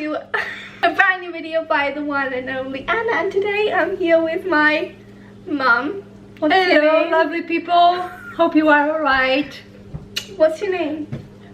to a brand new video by the one and only Anna, and today I'm here with my mum. Hello lovely people, hope you are alright. What's your name?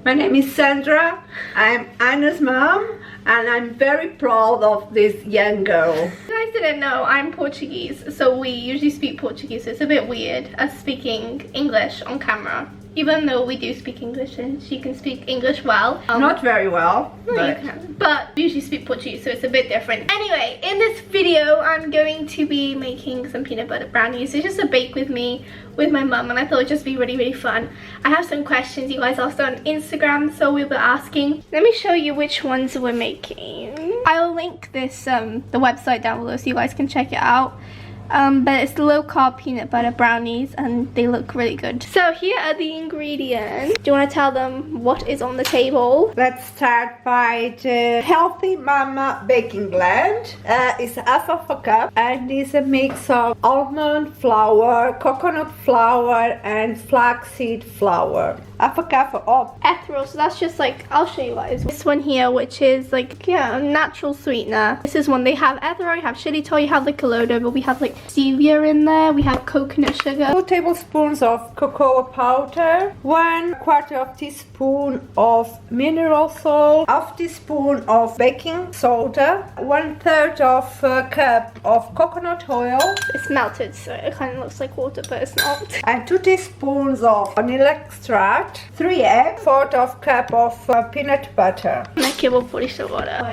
My name is Sandra, I'm Anna's mom and I'm very proud of this young girl. You guys didn't know I'm Portuguese, so we usually speak Portuguese, so it's a bit weird us speaking English on camera. Even though we do speak English and she can speak English well. Not very well. No, you can. But we usually speak Portuguese, so it's a bit different. Anyway, in this video, I'm going to be making some peanut butter brownies. It's just a bake with me, with my mum, and I thought it'd just be really, really fun. I have some questions you guys asked on Instagram, so we were asking. Let me show you which ones we're making. I'll link this, the website down below so you guys can check it out. But it's low carb peanut butter brownies and they look really good. So here are the ingredients. Do you want to tell them what is on the table? Let's start by the Healthy Mama baking blend. It's half of a cup and it's a mix of almond flour, coconut flour and flaxseed flour. Half a cup of Ethyl, so that's just like, I'll show you what it is. This one here, which is like, yeah, a natural sweetener. This is one, they have ethyl, you have xylitol, you have the colloidal, but we have like stevia in there, we have coconut sugar. 2 tablespoons of cocoa powder, 1/4 teaspoon of mineral salt, half teaspoon of baking soda, 1/3 of a cup of coconut oil. It's melted, so it kind of looks like water, but it's not. And 2 teaspoons of vanilla extract, 3 eggs, 1/4 cup of peanut butter. Aqui eu vou pôr isto agora.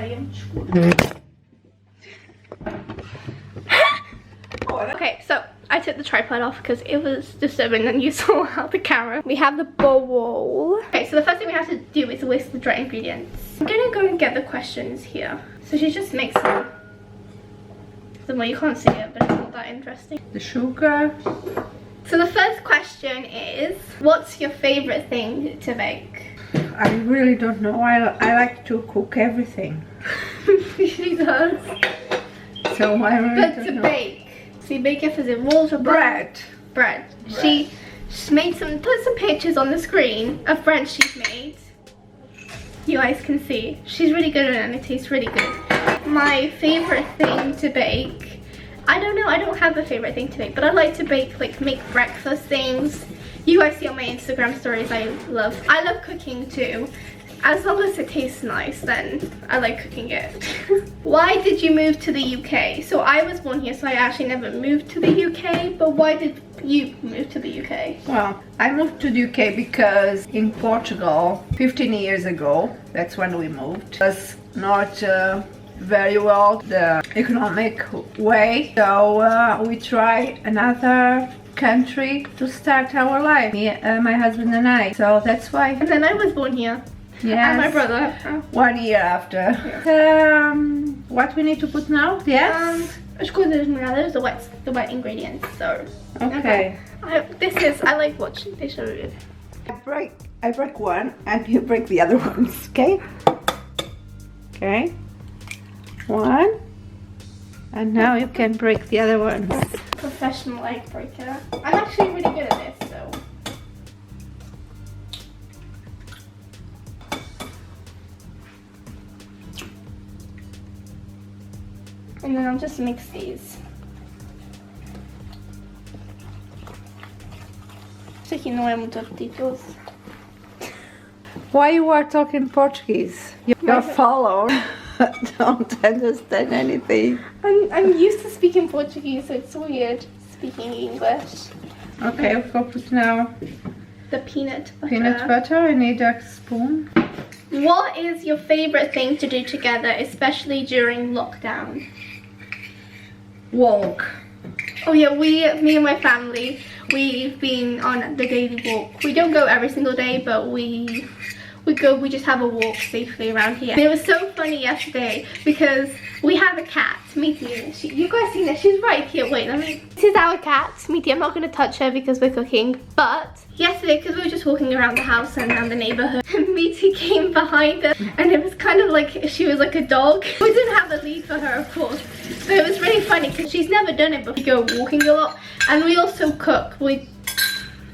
Okay, so I took the tripod off because it was disturbing and you saw how the camera. We have the bowl. Okay, so the first thing we have to do is whisk the dry ingredients. I'm gonna go and get the questions here. So she just makes them. Well, you can't see it, but it's not that interesting. The sugar. So the first question is, what's your favorite thing to bake? I really don't know. I like to cook everything. She does. So I really But don't to know. bake. So you bake it as in walls or Bread. Bread. She made put some pictures on the screen of bread she's made. You guys can see. She's really good at it and it tastes really good. My favorite thing to bake, I don't know, I don't have a favorite thing to bake, but I like to bake, like make breakfast things. You guys see on my Instagram stories I love cooking too. As long as it tastes nice, then I like cooking it. Why did you move to the UK? So I was born here, so I actually never moved to the UK, but why did you move to the UK? Well, I moved to the UK because in Portugal, 15 years ago, that's when we moved, it was not very well the economic way, so we tried another country to start our life, me, my husband and I, so that's why. And then I was born here. Yes. And my brother. 1 year after. Yes. What we need to put now? Yes? As coisas molhadas, the wet ingredients, so. Okay. I like watching this show. I break one and you break the other ones, okay? Okay. 1. And now you can break the other ones. Professional egg breaker. I'm actually really good at this, so. And then I'll just mix these. Isso aqui não é muito apetitoso. Why you are talking Portuguese? Your followers don't understand anything. I'm used to speaking Portuguese, so it's weird speaking English. Okay, we'll put now the peanut butter. Peanut butter, I need a spoon. What is your favorite thing to do together, especially during lockdown? Walk. Oh yeah, me and my family, we've been on the daily walk. We don't go every single day, but we just have a walk safely around here. And it was so funny yesterday because we have a cat, Meaty. You guys seen this? She's right here. Wait, this is our cat, Meaty. I'm not going to touch her because we're cooking, but yesterday, because we were just walking around the house and around the neighborhood, Meaty came behind us and it was kind of like she was like a dog. We didn't have a lead for her, of course, but it was really funny because she's never done it before. We go walking a lot and we also cook. We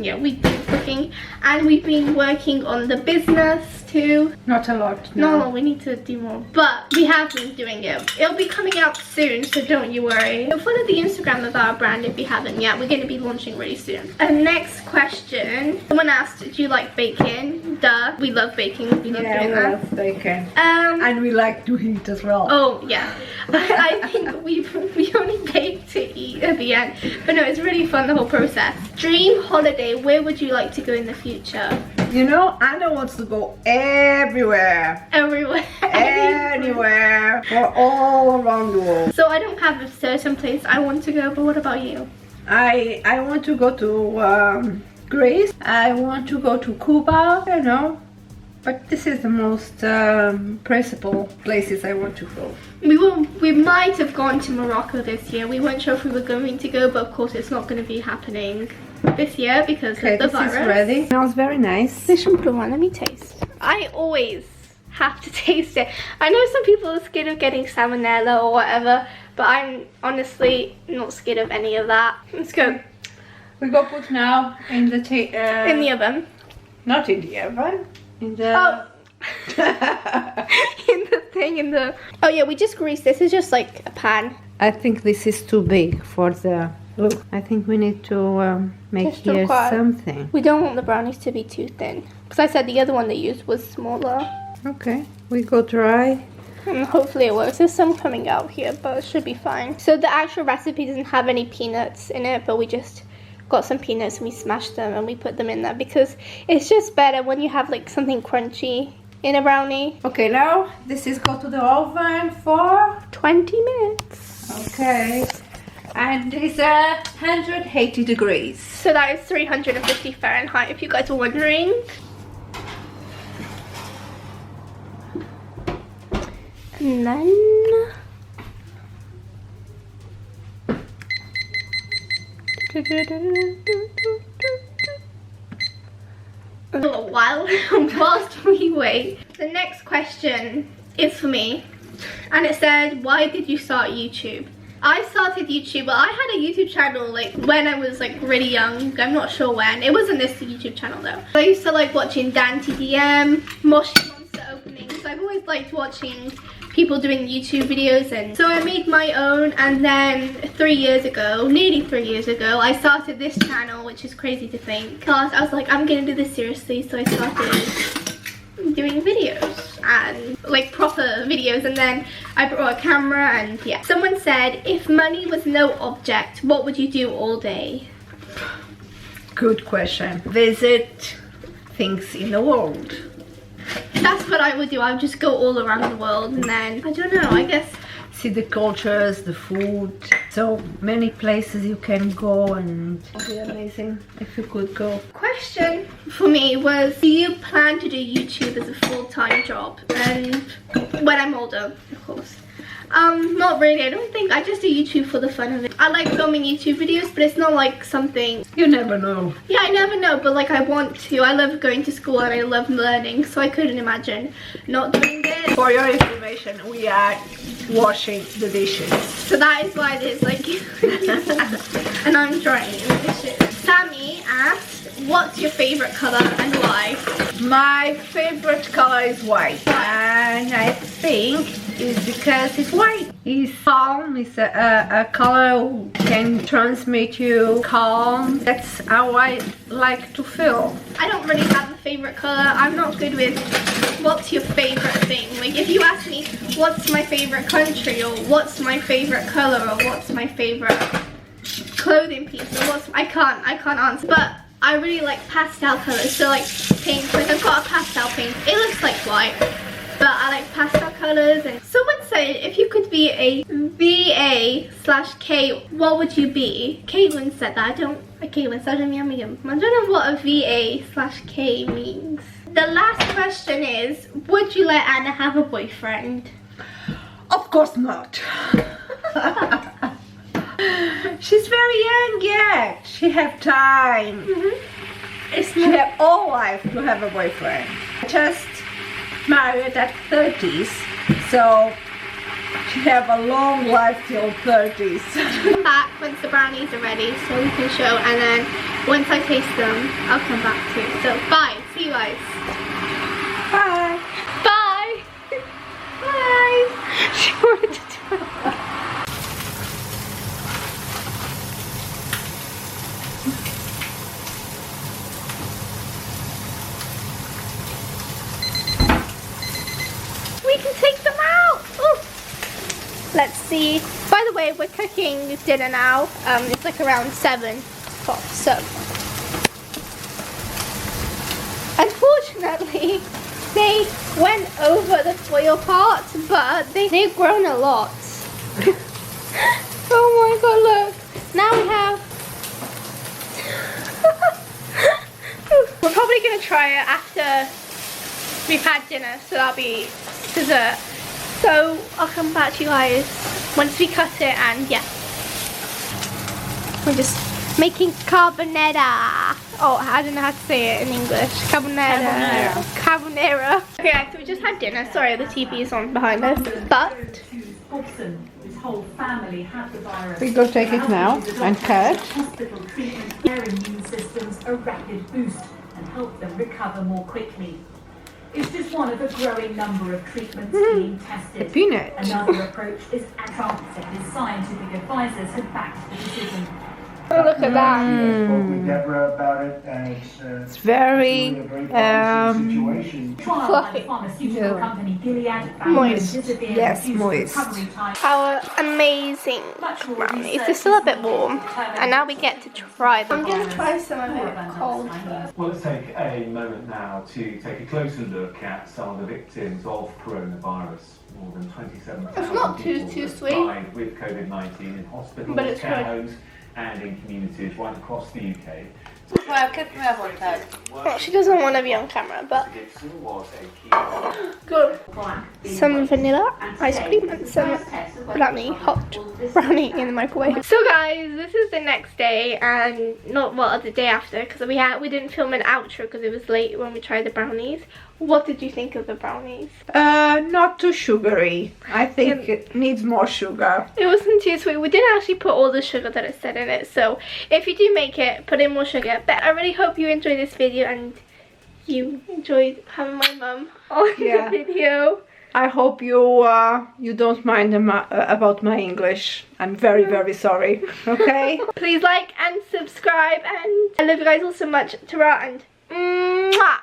do cooking and we've been working on the business too. Not a lot. No, we need to do more. But we have been doing it. It'll be coming out soon, so don't you worry. You'll follow the Instagram of our brand if you haven't yet. We're going to be launching really soon. And next question. Someone asked, do you like baking? Duh. We love baking. We love doing that. Love baking. And we like to eat as well. Oh, yeah. I think we only bake to eat at the end. But no, it's really fun, the whole process. Dream holiday. Where would you like to go in the future? You know, Anna wants to go everywhere. Everywhere. Anywhere. Or all around the world. So I don't have a certain place I want to go, but what about you? I want to go to Greece. I want to go to Cuba, you know. But this is the most principal places I want to go. We might have gone to Morocco this year. We weren't sure if we were going to go, but of course it's not going to be happening this year because of the virus. This is ready. Smells very nice. Let me taste. I always have to taste it. I know some people are scared of getting salmonella or whatever, but I'm honestly not scared of any of that. Let's go. We go put now in the in the oven. Not in the oven. In the oh yeah, we just greased this. It's just like a pan. I think this is too big for the look. I think we need to make here something. We don't want the brownies to be too thin because I said the other one they used was smaller. Okay, we go dry. And hopefully it works. There's some coming out here, but it should be fine. So the actual recipe doesn't have any peanuts in it, but we just got some peanuts and we smashed them and we put them in there because it's just better when you have like something crunchy in a brownie. Okay, now this is go to the oven for 20 minutes. Okay, and it's 180 degrees. So that is 350 Fahrenheit if you guys were wondering. And then a little while whilst we wait. The next question is for me, and it said, why did you start YouTube? I started YouTube, well, I had a YouTube channel like when I was like really young. I'm not sure when. It wasn't this YouTube channel though. I used to like watching Dan TDM, Moshi Monster openings. I've always liked watching people doing YouTube videos, and so I made my own. And then 3 years ago, nearly 3 years ago, I started this channel, which is crazy to think. Because I was like, I'm gonna do this seriously, so I started doing videos and like proper videos, and then I brought a camera. And yeah, someone said, if money was no object, what would you do all day? Good question. Visit things in the world. That's what I would do. I would just go all around the world, and then I don't know, I guess see the cultures, the food, so many places you can go, and it would be amazing if you could go. Question for me was, do you plan to do YouTube as a full-time job? And when I'm older, of course. Not really. I don't think. I just do YouTube for the fun of it. I like filming YouTube videos, but it's not like something. You never know. Yeah, I never know, but like I want to. I love going to school and I love learning, so I couldn't imagine not doing it. For your information, we are washing the dishes. So that is why it is like, and I'm drying the dishes. Sammy asked, what's your favorite color and why? My favorite color is white, and I think it's because it's white. It's calm. It's a color who can transmit you calm. That's how I like to feel. I don't really have a favorite color. I'm not good with what's your favorite thing. Like if you ask me what's my favorite country, or what's my favorite color, or what's my favorite clothing piece, or what's, I can't answer. But I really like pastel colors, so like paint. Like I've got a pastel paint. It looks like white, but I like pastel colors. And someone said, if you could be a VA/K, what would you be? Caitlin said that. Caitlin said, I don't know what a VA/K means. The last question is, would you let Anna have a boyfriend? Of course not. She's very young yet. She have time. She have all life to have a boyfriend. Just married at 30s, so she have a long life till 30s. Come back once the brownies are ready, so we can show, and then once I taste them, I'll come back too. So bye. See you guys. Bye. Let's see. By the way, we're cooking dinner now. It's like around 7 o'clock, so. Unfortunately, they went over the foil part, but they've grown a lot. Oh my god, look. Now we have... We're probably going to try it after we've had dinner, so that'll be dessert. So I'll come back to you guys once we cut it, and yeah. We're just making carbonara. Oh, I don't know how to say it in English. Carbonara. Carbonara. Okay guys, so we just had dinner. Sorry, the TV is on behind us. But his whole family had the virus. We go take it now and cut. Hospital treatment, their immune systems a rapid boost and help them recover more quickly. It's just one of a growing number of treatments being tested. A peanut. Another approach is Trump said his scientific advisors had backed the decision. oh, look at that. Spoke with Deborah about it, and It's very situation. Trial by the pharmaceutical company Gilead found Moist. severe Yes, reduced moist. recovery time. Our amazing brownies. They're still a bit warm, and now we get to try them. I'm gonna try some of it cold. Well, let's take a moment now to take a closer look at some of the victims of coronavirus. More than 27,000 It's not too people have sweet, died with COVID-19 in hospitals, but it's care good. homes and in communities right across the UK. Well, she doesn't want to be on camera, but Gibson was a key... good. Some vanilla ice cream and some brownie, hot brownie in the microwave. So guys, this is the next day, and not the day after, because we didn't film an outro because it was late when we tried the brownies. What did you think of the brownies? Not too sugary. I think it needs more sugar. It wasn't too sweet. We didn't actually put all the sugar that it said in it, so if you do make it, put in more sugar. But I really hope you enjoyed this video and you enjoyed having my mum on the video. I hope you don't mind about my English. I'm very, very sorry. Okay? Please like and subscribe, and I love you guys all so much. Ta-ra, and mwah!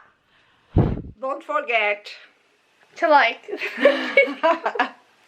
Don't forget To like.